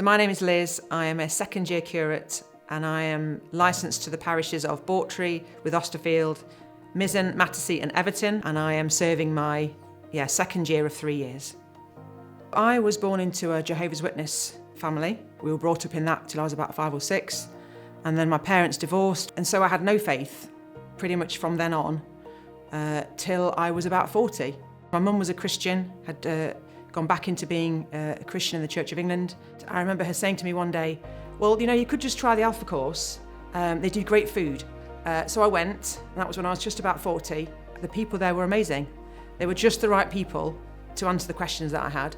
So my name is Liz, I am a second year curate and I am licensed to the parishes of Bawtry with Austerfield, Mizzen, Mattersey and Everton, and I am serving my second year of 3 years. I was born into a Jehovah's Witness family. We were brought up in that till I was about 5 or 6, and then my parents divorced, and so I had no faith pretty much from then on till I was about 40. My mum was a Christian, had gone back into being a Christian in the Church of England. I remember her saying to me one day, well, you could just try the Alpha course. They do great food. So I went, and that was when I was just about 40. The people there were amazing. They were just the right people to answer the questions that I had.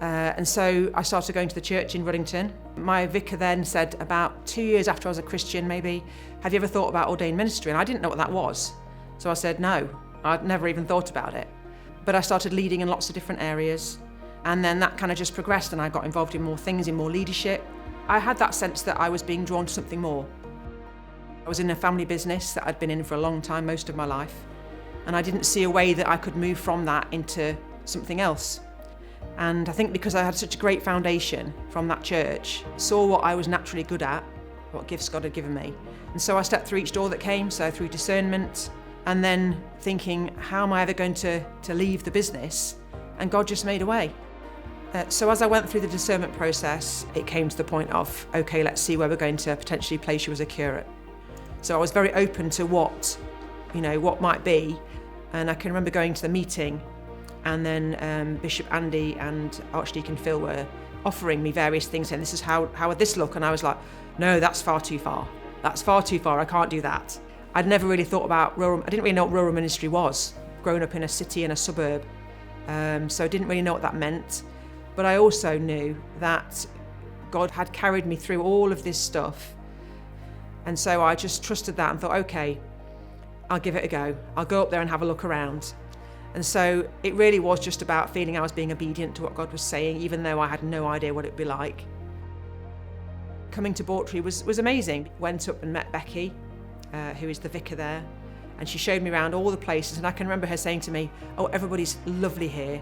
And so I started going to the church in Ruddington. My vicar then said, about 2 years after I was a Christian maybe, have you ever thought about ordained ministry? And I didn't know what that was. So I said, no, I'd never even thought about it. But I started leading in lots of different areas. And then that kind of just progressed and I got involved in more things, in more leadership. I had that sense that I was being drawn to something more. I was in a family business that I'd been in for a long time, most of my life. And I didn't see a way that I could move from that into something else. And I think because I had such a great foundation from that church, saw what I was naturally good at, what gifts God had given me. And so I stepped through each door that came, so through discernment, and then thinking, how am I ever going to leave the business? And God just made a way. So as I went through the discernment process, it came to the point of, okay, let's see where we're going to potentially place you as a curate. So I was very open to what might be. And I can remember going to the meeting, and then Bishop Andy and Archdeacon Phil were offering me various things, saying, this is how would this look? And I was like, no, that's far too far. That's far too far, I can't do that. I'd never really thought about rural, I didn't really know what rural ministry was, growing up in a city and a suburb. So I didn't really know what that meant. But I also knew that God had carried me through all of this stuff. And so I just trusted that and thought, okay, I'll give it a go. I'll go up there and have a look around. And so it really was just about feeling I was being obedient to what God was saying, even though I had no idea what it'd be like. Coming to Bawtry was amazing. Went up and met Becky, who is the vicar there, and she showed me around all the places, and I can remember her saying to me, oh, everybody's lovely here.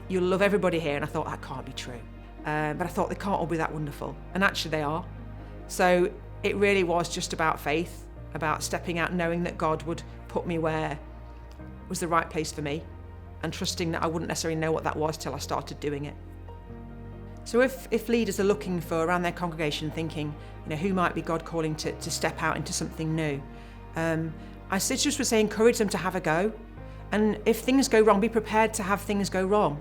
You'll love everybody here. And I thought, that can't be true. But I thought, they can't all be that wonderful. And actually they are. So it really was just about faith, about stepping out, knowing that God would put me where was the right place for me, and trusting that I wouldn't necessarily know what that was till I started doing it. So if leaders are looking for around their congregation, thinking, who might be God calling to step out into something new, I just would say encourage them to have a go. And if things go wrong, be prepared to have things go wrong.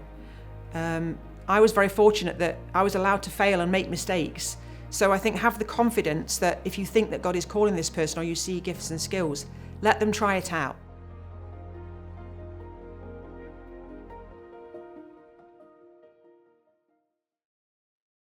I was very fortunate that I was allowed to fail and make mistakes. So I think have the confidence that if you think that God is calling this person or you see gifts and skills, let them try it out.